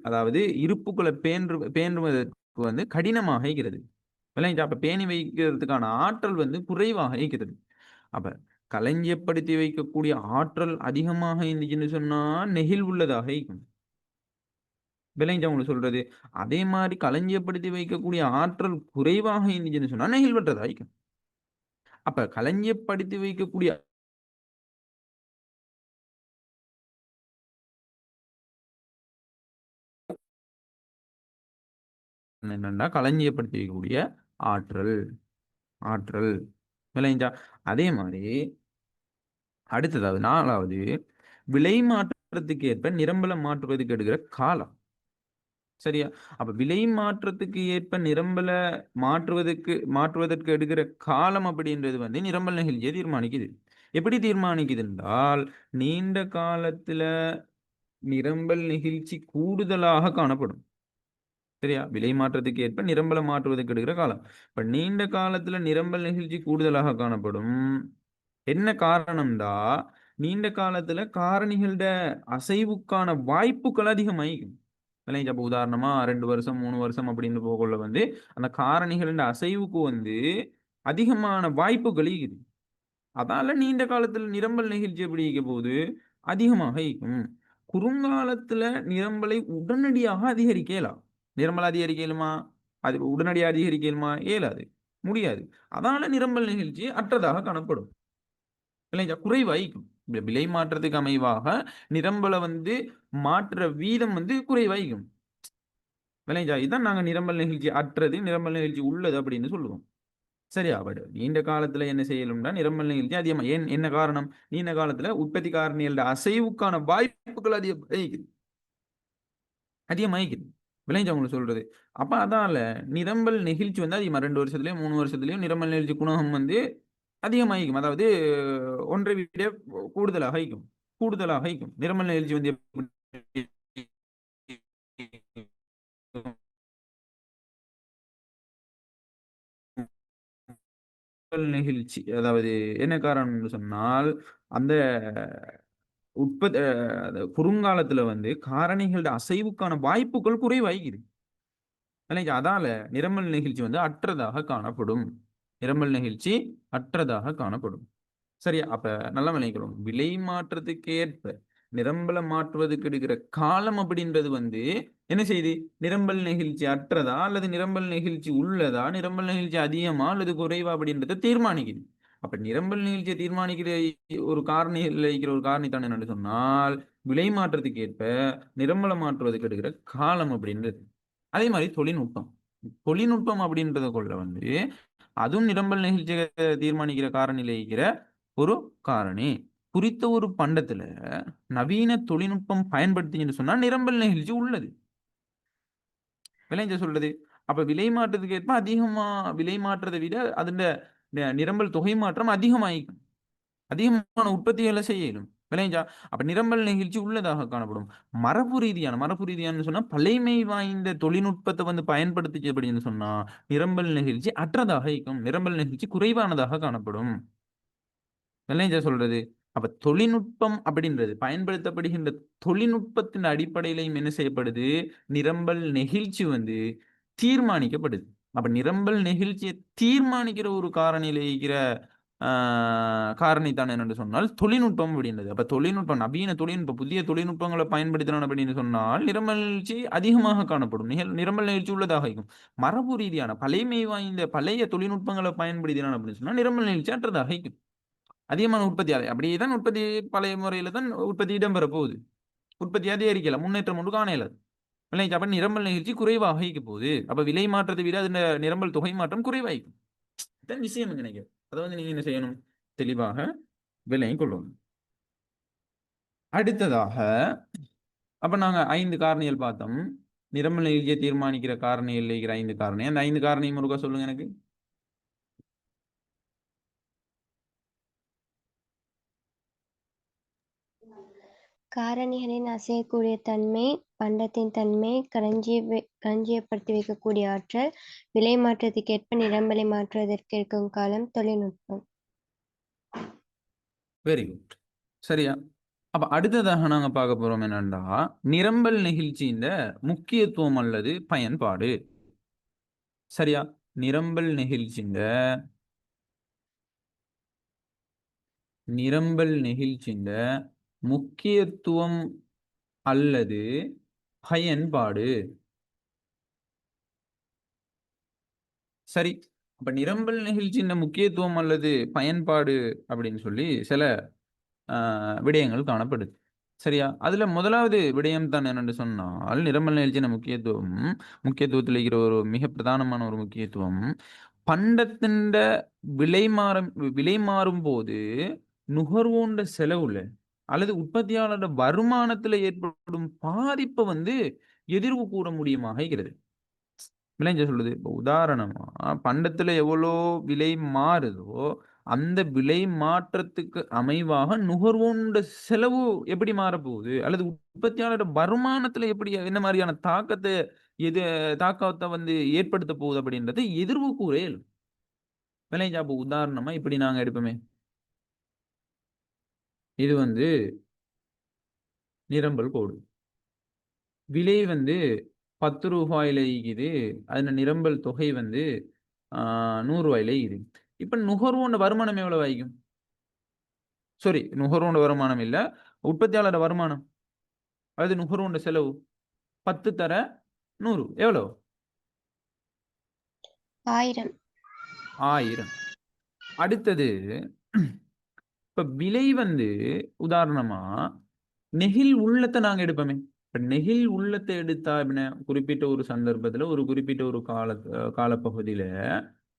அதாவது இருப்புக்களை பேணுவதற்கு வந்து கடினமாக இருக்கிறது. விளைஞ்சா அப்ப பேணி வைக்கிறதுக்கான ஆற்றல் வந்து குறைவாக இருக்கிறது. அப்ப களஞ்சியப்படுத்தி வைக்கக்கூடிய ஆற்றல் அதிகமாக இருந்துச்சுன்னு சொன்னா நெகிழ்வுள்ளதாக இருக்கும். விளைஞ்சா உங்களுக்கு சொல்றது. அதே மாதிரி களஞ்சியப்படுத்தி வைக்கக்கூடிய ஆற்றல் குறைவாக இருந்துச்சுன்னு சொன்னா நெகிழ்வற்றதா இருக்கும். அப்ப களஞ்சியப்படுத்தி வைக்கக்கூடிய என்னன்னா களஞ்சியப்படுத்தி வைக்கக்கூடிய ஆற்றல். ஆற்றல். விளைஞ்சா அதே மாதிரி அடுத்ததாவது 4வது விலை மாற்றத்துக்கு ஏற்ப நிரம்பல மாற்றுவதற்கு எடுக்கிற காலம். சரியா? அப்ப விலை மாற்றத்துக்கு ஏற்ப நிரம்பல மாற்றுவதற்கு எடுக்கிற காலம் அப்படின்றது வந்து நிரம்பல் நெகிழ்ச்சியை தீர்மானிக்குது. எப்படி தீர்மானிக்குது என்றால், நீண்ட காலத்துல நிரம்பல் நெகிழ்ச்சி கூடுதலாக காணப்படும். சரியா? விலை மாற்றத்துக்கு ஏற்ப நிரம்பல மாற்றுவதற்கு எடுக்கிற காலம். இப்ப நீண்ட காலத்துல நிரம்பல் நெகிழ்ச்சி கூடுதலாக காணப்படும். என்ன காரணம்டா, நீண்ட காலத்துல காரணிகளோட அசைவுக்கான வாய்ப்புகள் அதிகமாயிக்கும். விளங்கிச்சா? அப்ப உதாரணமா 2 வருஷம், 3 வருஷம் அப்படின்னு போகக்குள்ள வந்து, அந்த காரணிகளின் அசைவுக்கு வந்து அதிகமான வாய்ப்புகள் இருக்குது. அதால நீண்ட காலத்துல நிரம்பல் நெகிழ்ச்சி எப்படி இருக்க போகுது? அதிகமாக இருக்கும். குறுங்காலத்துல நிரம்பலை உடனடியாக அதிகரிக்க இயலாம். நிரம்பல் அதிகரிக்க இயலுமா? அது உடனடியாக அதிகரிக்க இயலுமா? இயலாது. முடியாது. அதால நிரம்பல் நிகழ்ச்சி அற்றதாக காணப்படும். இல்லைங்களா? குறைவாயிக்கும். விலை மாற்றத்துக்கு அமைவாக நிரம்பல வந்து மாற்ற வீதம் வந்து குறைவாயிக்கும். விளைஞ்சா இதான் நாங்க நிரம்பல் நிகழ்ச்சி அற்றது, நிரம்பல் நிகழ்ச்சி உள்ளது அப்படின்னு சொல்லுவோம். சரியா? பட் நீண்ட காலத்துல என்ன செய்யலும்னா நிரம்பல் நிகழ்ச்சி அதிகமா என்ன காரணம்? நீண்ட காலத்துல உற்பத்தி காரணிகளோட அசைவுக்கான வாய்ப்புகள் அதிகமாயிக்குது. அதிகமாயிக்குது. விளைஞ்சா உங்களுக்கு சொல்றது. அப்ப அதால நிரம்பல் நெகிழ்ச்சி வந்து அதிகமா 2 வருஷத்துலயும், 3 வருஷத்துலயும் நிரம்பல் நெகிழ்ச்சி குணகம் வந்து அதிகமாயிக்கும். அதாவது 1 விட கூடுதலாக ஆயிக்கும். கூடுதலாக ஆயிக்கும். நிரம்பல் நெகிழ்ச்சி வந்து எப்படி நெகிழ்ச்சி அதாவது என்ன காரணம்னு சொன்னால், அந்த குறுங்காலத்துல வந்து காரணிகளோட அசைவுக்கான வாய்ப்புகள் குறைவாகிறது. அதால நிரம்பல் நெகிழ்ச்சி வந்து அற்றதாக காணப்படும். நிரம்பல் நெகிழ்ச்சி அற்றதாக காணப்படும். சரியா? அப்ப நல்லா விளங்கிக்கணும். விலை மாற்றத்துக்கு ஏற்ப நிரம்பல மாற்றுவதற்கு எடுக்கிற காலம் அப்படின்றது என்ன செய்யுது? நிரம்பல் நெகிழ்ச்சி அற்றதா? அல்லது நிரம்பல் நெகிழ்ச்சி உள்ளதா? நிரம்பல் நெகிழ்ச்சி அதிகமா அல்லது குறைவா? அப்படின்றத தீர்மானிக்குது. அப்ப நிரம்பல் நிகழ்ச்சியை தீர்மானிக்கிற ஒரு காரணி இருக்கிற ஒரு காரணி தான் என்னன்னு சொன்னால், விலை மாற்றத்துக்கு ஏற்ப நிரம்பல மாற்றுவதற்கு எடுக்கிற காலம் அப்படின்றது. அதே மாரி தொழில்நுட்பம். தொழில்நுட்பம் அப்படின்றதுக்குள்ள அதுவும் நிரம்பல் நெகிழ்ச்சிய தீர்மானிக்கிற காரணியில இருக்கிற ஒரு காரணி. குறித்த ஒரு பண்டத்துல நவீன தொழில்நுட்பம் பயன்படுத்தின்னு சொன்னா நிரம்பல் நெகிழ்ச்சி உள்ளது. விளைஞ்ச சொல்றது. அப்ப விலை மாற்றத்துக்கு ஏற்ப அதிகமா விலை மாற்றத்தை விட அதன் நிரம்பல் தொகை மாற்றம் அதிகமாயிக்கும். அதிகமான உற்பத்திகளை செய்ய இயலும். விளைஞ்சா? அப்ப நிரம்பல் நெகிழ்ச்சி உள்ளதாக காணப்படும். மரபு ரீதியானன்னு சொன்னா பழைமை வாய்ந்த தொழில்நுட்பத்தை பயன்படுத்திச்சு அப்படின்னு சொன்னா நிரம்பல் நெகிழ்ச்சி அற்றதாக இருக்கும். நிரம்பல் நெகிழ்ச்சி குறைவானதாக காணப்படும். இல்லைங்க சொல்றது. அப்ப தொழில்நுட்பம் அப்படின்றது பயன்படுத்தப்படுகின்ற தொழில்நுட்பத்தின் அடிப்படையிலும் என்ன செய்யப்படுது? நிரம்பல் நெகிழ்ச்சி தீர்மானிக்கப்படுது. அப்ப நிரம்பல் நெகிழ்ச்சியை தீர்மானிக்கிற ஒரு காரணியில இருக்கிற ஆ காரணி தான் என்னன்னு சொன்னால் தொழில்நுட்பம் அப்படின்றது. அப்ப தொழில்நுட்பம் நவீன தொழில்நுட்பம் புதிய தொழில்நுட்பங்களை பயன்படுத்தினான் அப்படின்னு சொன்னால் நிரம்பல் நெகிழ்ச்சி அதிகமாக காணப்படும். நிரம்பல் நெகிழ்ச்சி உள்ளதாக இருக்கும். மரபு ரீதியான பழைமை வாய்ந்த பழைய தொழில்நுட்பங்களை பயன்படுத்தினான் அப்படின்னு சொன்னா நிரம்பல் நெகிழ்ச்சி அற்றதாக இருக்கும். அதிகமான உற்பத்தி அப்படியே தான் உற்பத்தி பழைய முறையில தான் உற்பத்தி இடம்பெற போகுது. உற்பத்தி அதிகரிக்கல. முன்னேற்றம் ஒன்று காண இயலாது. இல்லைங்க. அப்ப நிரம்பல் நெகிழ்ச்சி குறைவாக இருக்க போகுது. அப்ப விலை மாற்றத்தை விட அது நிரம்பல் தொகை மாற்றம் குறைவாயிக்கும். இதான் விஷயம் நினைக்கிறேன். அதை நீங்க என்ன செய்யணும்? தெளிவாக விலையும் கொள்ளணும். அடுத்ததாக அப்ப நாங்க 5 காரணிகள் பார்த்தோம். நிரம்பல் நெகிழ்ச்சியை தீர்மானிக்கிற காரணிகள் இருக்கிற 5 காரணி. அந்த 5 காரணியும் ஒருக்கா சொல்லுங்க எனக்கு. காரணிகளின் அசையக்கூடிய தன்மை, பண்டத்தின் தன்மை, களஞ்சியப்படுத்தி வைக்கக்கூடிய ஆற்றல், விலை மாற்றத்துக்கேற்ப நிரம்பலை மாற்றுவதற்கு இருக்கும் காலம், தொழில்நுட்பம். Very good. சரியா? அப்ப அடுத்ததாக நாங்க பார்க்க போறோம் என்னன்னா, நிரம்பல் நெகிழ்ச்சியின் முக்கியத்துவம் அல்லது பயன்பாடு. சரியா? நிரம்பல் நெகிழ்ச்சியின் முக்கியத்துவம் அல்லது பயன்பாடு. சரி. அப்ப நிரம்பல் நெகிழ்ச்சியின் முக்கியத்துவம் அல்லது பயன்பாடு அப்படின்னு சொல்லி சில விடயங்கள் காணப்படுது. சரியா? அதுல முதலாவது விடயம் தான் என்னன்னு சொன்னால், நிரம்பல் நெகிழ்ச்சியின் முக்கியத்துவத்தில் இருக்கிற ஒரு மிக பிரதானமான ஒரு முக்கியத்துவம், பண்டத்தின் விலை மாறும்போது நுகர்வோண்ட செலவுல அல்லது உற்பத்தியாளரோட வருமானத்துல ஏற்படும் பாதிப்பை எதிர்வு கூற முடியுமாக இருக்கிறது. விளைஞ்ச சொல்லுது. இப்போ உதாரணமா பண்டத்துல எவ்வளோ விலை மாறுதோ அந்த விலை மாற்றத்துக்கு அமைவாக நுகர்வோண்ட செலவு எப்படி மாறப்போகுது அல்லது உற்பத்தியாளரோட வருமானத்துல எப்படி என்ன மாதிரியான எது தாக்கத்தை ஏற்படுத்த போகுது அப்படின்றது எதிர்வு கூற இயலும். விளைஞ்சா இப்போ உதாரணமா இப்படி நாங்க எடுப்போமே, இது நிரம்பல் கோடு. விலை ரூ. 10 இருக்குது. அதுல நிரம்பல் தொகை ரூ. 100 இருக்குது. இப்ப நுகர்வோண்ட வருமானம் எவ்வளவு ஆயிக்கும்? சாரி, நுகர்வோண்ட வருமானம் இல்ல. உற்பத்தியாளரோட வருமானம். அது நுகர்வோண்ட செலவு. 10 தர 100 எவ்வளவு? 1000. 1000. அடுத்தது இப்ப விலை உதாரணமா நெகிழ் உள்ளத்தை நாங்க எடுப்போமே. இப்ப நெகிழ் உள்ளத்தை எடுத்தா என்ன குறிப்பிட்ட ஒரு சந்தர்ப்பத்துல ஒரு குறிப்பிட்ட ஒரு காலப்பகுதியில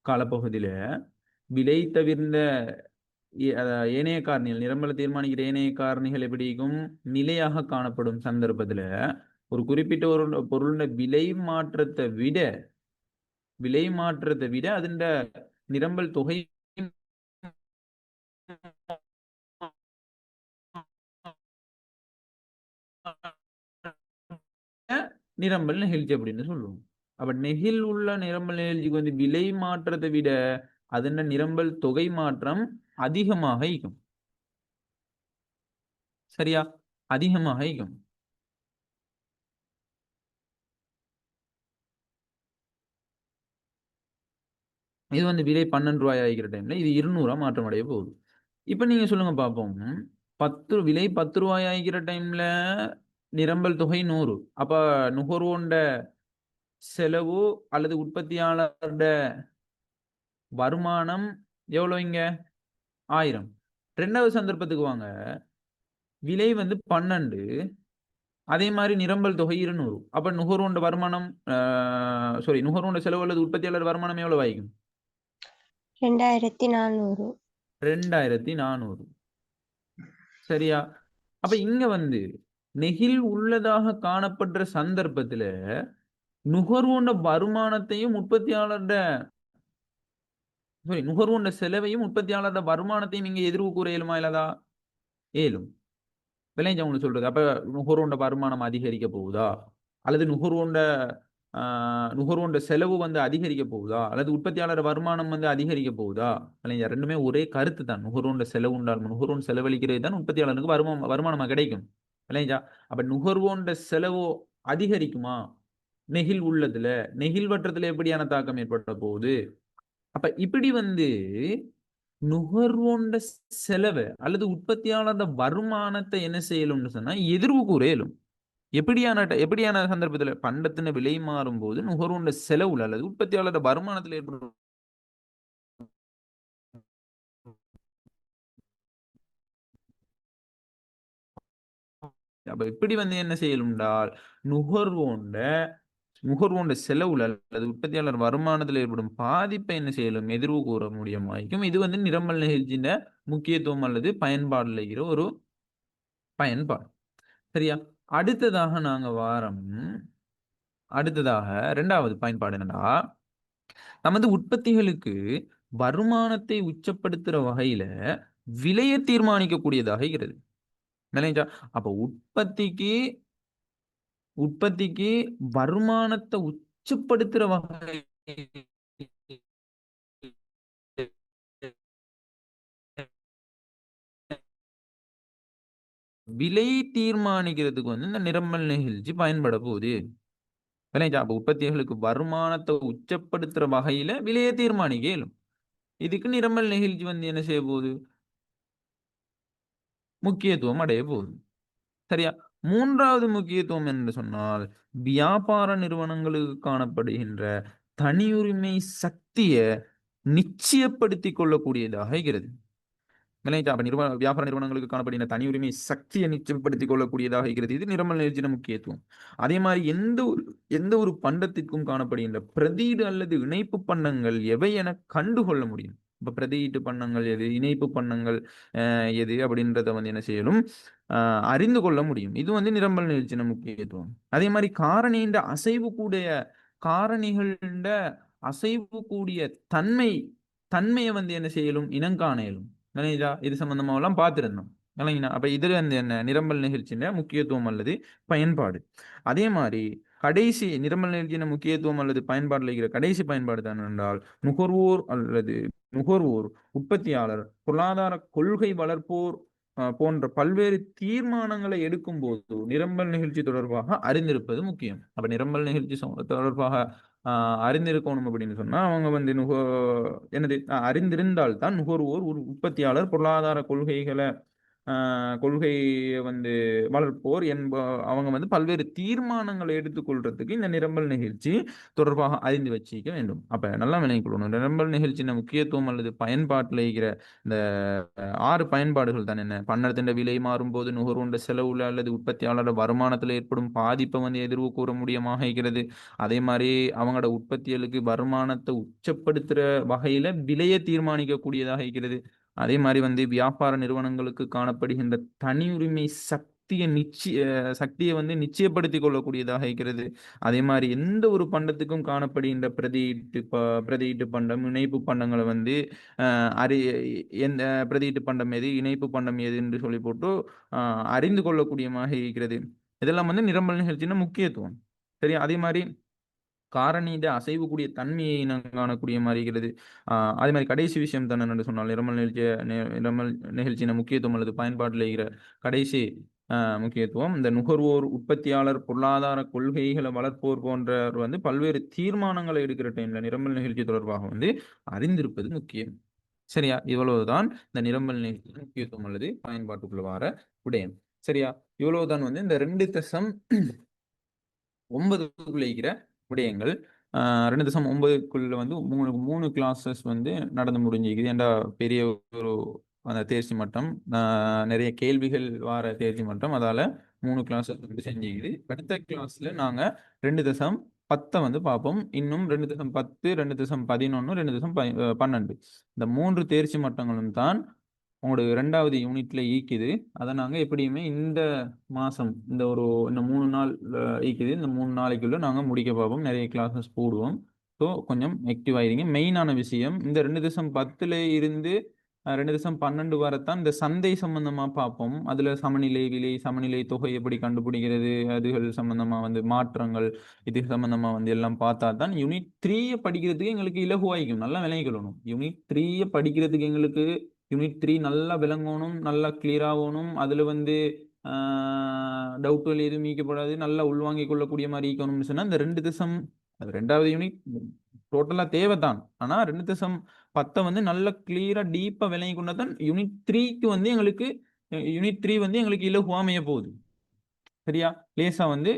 காலப்பகுதியில விலை தவிர்ந்த ஏனைய காரணிகள் நிரம்பல தீர்மானிக்கிற ஏனைய காரணிகள் எப்படிக்கும் நிலையாக காணப்படும் சந்தர்ப்பத்துல ஒரு குறிப்பிட்ட ஒரு பொருளோட விலை மாற்றத்தை விட அதன் நிரம்பல் தொகை நிரம்பல் நெகிழ்ச்சி அப்படின்னு சொல்லுவோம். அப்ப நெகிழ் உள்ள நிரம்பல் நெகிழ்ச்சிக்கு விலை மாற்றத்தை விட அதன் நிரம்பல் தொகை மாற்றம் அதிகமாக இருக்கும். சரியா? அதிகமாக இருக்கும். இது வந்து விலை 12 ரூபாய் ஆகிக்கிற டைம்ல இது 200 மாற்றம் அடைய போகுது. இப்ப நீங்க சொல்லுங்க பார்ப்போம். விலை 10 ரூபாய் ஆகிக்கிற டைம்ல நிரம்பல் தொகை 100. அப்ப நுகர்வோண்ட செலவு அல்லது உற்பத்தியாளர்ட வருமானம் எவ்வளோ இங்க? 1000. 2வது சந்தர்ப்பத்துக்கு வாங்க. விலை வந்து 12. அதே மாரி நிரம்பல் தொகை 200. அப்ப நுகர்வோண்ட வருமானம் நுகர்வோண்ட செலவு அல்லது உற்பத்தியாளர் வருமானம் எவ்வளவு ஆயிக்கும்? 2400. 2400. சரியா? அப்ப இங்க வந்து நெகிழ் உள்ளதாக காணப்படுற சந்தர்ப்பத்துல நுகர்வோண்ட வருமானத்தையும் நுகர்வோண்ட செலவையும் உற்பத்தியாளர்ட வருமானத்தையும் நீங்க எதிர்வு கூற இயலுமா இயலாதா? இயலும். விளைஞ்சா ஒண்ணு சொல்றது. அப்ப நுகர்வோண்ட வருமானம் அதிகரிக்க போகுதா? அல்லது நுகர்வோண்ட செலவு வந்து அதிகரிக்க போகுதா? அல்லது உற்பத்தியாளர் வருமானம் வந்து அதிகரிக்க போகுதா? விளைஞ்சா 2மே ஒரே கருத்து தான். நுகர்வோண்ட செலவு உண்டால் நுகர்வோன் செலவழிக்கிறது தான் உற்பத்தியாளருக்கு வருமானமா கிடைக்கும். விளைஞ்சா அப்ப நுகர்வோண்ட செலவு அதிகரிக்குமா? நெகிழ் உள்ளதுல, நெகிழ்வற்றத்துல எப்படியான தாக்கம் ஏற்பட போகுது? அப்ப இப்படி வந்து நுகர்வோண்ட செலவு அல்லது உற்பத்தியாளர் வருமானத்தை என்ன செய்யலும்னு சொன்னா எதிர்வு கூற இயலும். எப்படியான சந்தர்ப்பத்துல பண்டத்தின விலை மாறும்போது நுகர்வோண்ட செலவுல அல்லது உற்பத்தியாளர் வருமானத்துல ஏற்படும். அப்ப இப்படி வந்து என்ன செய்யலும் என்றால் நுகர்வோண்ட நுகர்வோண்ட செலவுல அல்லது உற்பத்தியாளர் வருமானத்தில் ஏற்படும் பாதிப்பை என்ன செய்யலும் எதிர்வு கூற முடியுமாய்க்கும். இது வந்து நிரம்பல் நிகழ்ச்சியின் முக்கியத்துவம் அல்லது பயன்பாடுல இருக்கிற ஒரு பயன்பாடு. சரியா? அடுத்ததாக 2வது பயன்பாடு என்னன்னா, நமது உற்பத்திகளுக்கு வருமானத்தை உச்சப்படுத்துற வகையில விலைய தீர்மானிக்கக்கூடியதாக இருக்கிறது. விளங்கிச்சா? அப்ப உற்பத்திக்கு வருமானத்த உச்சப்படுத்துற வகையில விலை தீர்மானிக்கிறதுக்கு வந்து இந்த நிரம்பல் நிகழ்ச்சி பயன்பட போகுது. விளங்கிச்சா? அப்ப உற்பத்திகளுக்கு வருமானத்தை உச்சப்படுத்துற வகையில விலையை தீர்மானிக்க இயலும். இதுக்கு நிரம்பல் நிகழ்ச்சி வந்து என்ன செய்ய போகுது? முக்கியத்துவம் அடைய போகுது. சரியா? 3வது முக்கியத்துவம் என்று சொன்னால், வியாபார நிறுவனங்களுக்கு காணப்படுகின்ற தனியுரிமை சக்திய நிச்சயப்படுத்திக் கொள்ளக்கூடியதாக இருக்கிறது. விளங்கிச்சா? அப்ப வியாபார நிறுவனங்களுக்கு காணப்படுகின்ற தனியுரிமை சக்தியை நிச்சயப்படுத்திக் கொள்ளக்கூடியதாக இருக்கிறது. இது நிரம்பல் நிகழ்ச்சியின் முக்கியத்துவம். அதே மாரி எந்த ஒரு பண்டத்திற்கும் காணப்படுகின்ற பிரதீடு அல்லது இணைப்பு பண்டங்கள் எவை என கண்டுகொள்ள முடியும். இப்ப பிரதியீட்டு பண்டங்கள் எது? இணைப்பு பண்டங்கள் எது? அப்படின்றத வந்து என்ன செய்யலும் அறிந்து கொள்ள முடியும். இது வந்து நிரம்பல் நிகழ்ச்சியின் முக்கியத்துவம். அதே மாரி காரணிகள்ட அசைவு கூடிய தன்மையை வந்து என்ன செய்யலும் இனங்காண இயலும். விளங்குதா? இது சம்பந்தமாவெல்லாம் பார்த்திருந்தோம். விளங்கினா? அப்ப இதுல வந்து என்ன நிரம்பல் நிகழ்ச்சியின் முக்கியத்துவம் அல்லது பயன்பாடு. அதே மாரி கடைசி நிரம்பல் நிகழ்ச்சியின் முக்கியத்துவம் அல்லது பயன்பாடுல இருக்கிற கடைசி பயன்பாடு தான் என்றால் நுகர்வோர், உற்பத்தியாளர், பொருளாதார கொள்கை வளர்ப்போர் போன்ற பல்வேறு தீர்மானங்களை எடுக்கும் போது நிரம்பல் நிகழ்ச்சி தொடர்பாக அறிந்திருப்பது முக்கியம். அப்ப நிரம்பல் நிகழ்ச்சி தொடர்பாக அறிந்திருக்கணும் அப்படின்னு சொன்னா அவங்க வந்து அறிந்திருந்தால் தான் நுகர்வோர் உற்பத்தியாளர் பொருளாதார கொள்கையை வந்து வளர்ப்போர் அவங்க வந்து பல்வேறு தீர்மானங்களை எடுத்துக்கொள்றதுக்கு இந்த நிரம்பல் நிகழ்ச்சி தொடர்பாக அறிந்து வச்சிக்க வேண்டும். அப்ப நல்லா விளங்கிக் கொள்ளணும். நிரம்பல் நிகழ்ச்சியின் முக்கியத்துவம் அல்லது பயன்பாட்டில் இருக்கிற இந்த 6 பயன்பாடுகள் தான் என்ன? பண்டத்தின் விலை மாறும்போது நுகர்வோண்ட செலவுல அல்லது உற்பத்தியாளர் வருமானத்தில் ஏற்படும் பாதிப்பை வந்து எதிர்வு கூற முடியமாக இருக்கிறது. அதே மாதிரி அவங்களோட உற்பத்திகளுக்கு வருமானத்தை உச்சப்படுத்துற வகையில விலையை தீர்மானிக்கக்கூடியதாக இருக்கிறது. அதே மாதிரி வந்து வியாபார நிறுவனங்களுக்கு காணப்படுகின்ற தனியுரிமை சக்தியை வந்து நிச்சயப்படுத்திக் கொள்ளக்கூடியதாக இருக்கிறது. அதே மாதிரி எந்த ஒரு பண்டத்துக்கும் காணப்படுகின்ற பிரதியீட்டு பண்டம், இணைப்பு பண்டங்களை வந்து எந்த பிரதியீட்டு பண்டம் எது, இணைப்பு பண்டம் எது என்று சொல்லி போட்டு அறிந்து கொள்ளக்கூடியமாக இருக்கிறது. இதெல்லாம் வந்து நிரம்பல் நிகழ்ச்சியின் முக்கியத்துவம். சரியா? அதே மாதிரி காரணியிட அசைவுக்கூடிய தன்மையை காணக்கூடிய மாதிரி இருக்கிறது. அதே மாதிரி கடைசி விஷயம் தான் என்று சொன்னால் நிரம்பல் நிகழ்ச்சியின் முக்கியத்துவம் அல்லது பயன்பாட்டில் இருக்கிற கடைசி முக்கியத்துவம். இந்த நுகர்வோர், உற்பத்தியாளர், பொருளாதார கொள்கைகள வளர்ப்போர் போன்றோர் வந்து பல்வேறு தீர்மானங்களை எடுக்கிற டைம்ல நிரம்பல் நிகழ்ச்சி தொடர்பாக வந்து அறிந்திருப்பது முக்கியம். சரியா? இவ்வளவுதான் இந்த நிரம்பல் நிகழ்ச்சியின் முக்கியத்துவம் அல்லது பயன்பாட்டுக்குள்ள வார விடயம். சரியா? இவ்வளவுதான் வந்து இந்த 2.9க்குள்ள இருக்கிற விடயங்கள். 2.9க்குள்ள வந்து 3 கிளாஸஸ் வந்து நடந்து முடிஞ்சிக்குது. ஏன்டா பெரிய ஒரு அந்த தேர்ச்சி மட்டம், நெறைய கேள்விகள் வார தேர்ச்சி மட்டம். அதால 3 கிளாஸஸ் வந்து செஞ்சிக்குது. அடுத்த கிளாஸ்ல நாங்க 2.10 வந்து பார்ப்போம். இன்னும் 2.10, 2.11, 2.12 இந்த 3 தேர்ச்சி மட்டங்களும் தான் உங்களோட 2வது யூனிட்ல ஈக்குது. அத நாங்க எப்படியுமே இந்த மாசம் இந்த 3 நாள் ஈக்குது. இந்த 3 நாளைக்குள்ள நாங்க முடிக்க பார்ப்போம். நெறைய கிளாஸஸ் போடுவோம். ஸோ கொஞ்சம் ஆக்டிவ் ஆயிருங்க. மெயினான விஷயம் இந்த 2.10ல இருந்து 2.12 வரத்தான் இந்த சந்தை சம்பந்தமா பார்ப்போம். அதுல சமநிலை விலை, சமநிலை தொகை எப்படி கண்டுபிடிக்கிறது, அதுகள் சம்பந்தமா வந்து மாற்றங்கள், இது சம்பந்தமா வந்து எல்லாம் பார்த்தா தான் யூனிட் 3 படிக்கிறதுக்கு எங்களுக்கு இலகுவாயிக்கும். நல்லா விளங்கிக்கொள்ளணும். யூனிட் 3 படிக்கிறதுக்கு எங்களுக்கு யூனிட் 3 நல்லா விளங்கணும், நல்லா கிளியர் ஆகணும். அதுல வந்து டவுட்டுகள் எதுவும் நீக்கப்படாது. நல்லா உள்வாங்கிக் கொள்ளக்கூடிய மாதிரி இருக்கணும்னு சொன்னா இந்த 2வது யூனிட் டோட்டலா தேவைதான். ஆனா 2.10 வந்து நல்ல கிளியரா டீப்பா விளங்கி கொண்டா தான் யூனிட் 3க்கு வந்து யூனிட் 3 வந்து எங்களுக்கு இலகுவா அமைய போகுது. சரியா? லேசா வந்து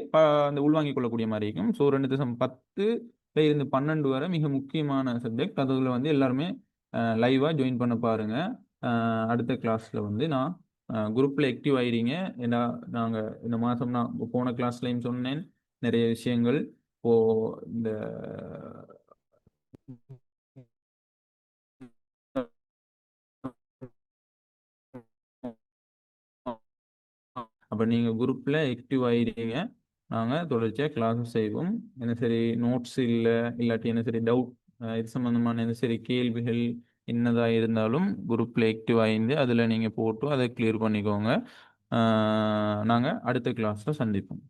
அந்த உள்வாங்கிக் கொள்ளக்கூடிய மாரி இருக்கும். ஸோ 2.10ல இருந்து 12 வரை மிக முக்கியமான சப்ஜெக்ட். அதுல வந்து எல்லாருமே லைவா ஜாயின் பண்ண பாருங்க. அடுத்த கிளாஸ்ல வந்து நான் குரூப்ல ஆக்டிவ் ஆயிறீங்க. ஏன்னா நாங்க இந்த மாசம் நான் போன கிளாஸ்லயும் சொன்னேன். நெறைய விஷயங்கள். இப்போ இந்த அப்ப நீங்க குரூப்ல ஆக்டிவ் ஆயிடுங்க. நாங்க தொடர்ச்சியா கிளாஸஸ் செய்வோம். என்ன சரி நோட்ஸ் இல்லாட்டி என்ன சரி டவுட் இது சம்பந்தமான என்ன சரி கேள்விகள் என்னதா இருந்தாலும் குரூப்ல ஆக்டிவ் ஆயிருந்து அதுல நீங்க போட்டு அதை கிளியர் பண்ணிக்கோங்க. நாங்க அடுத்த கிளாஸ்ல சந்திப்போம்.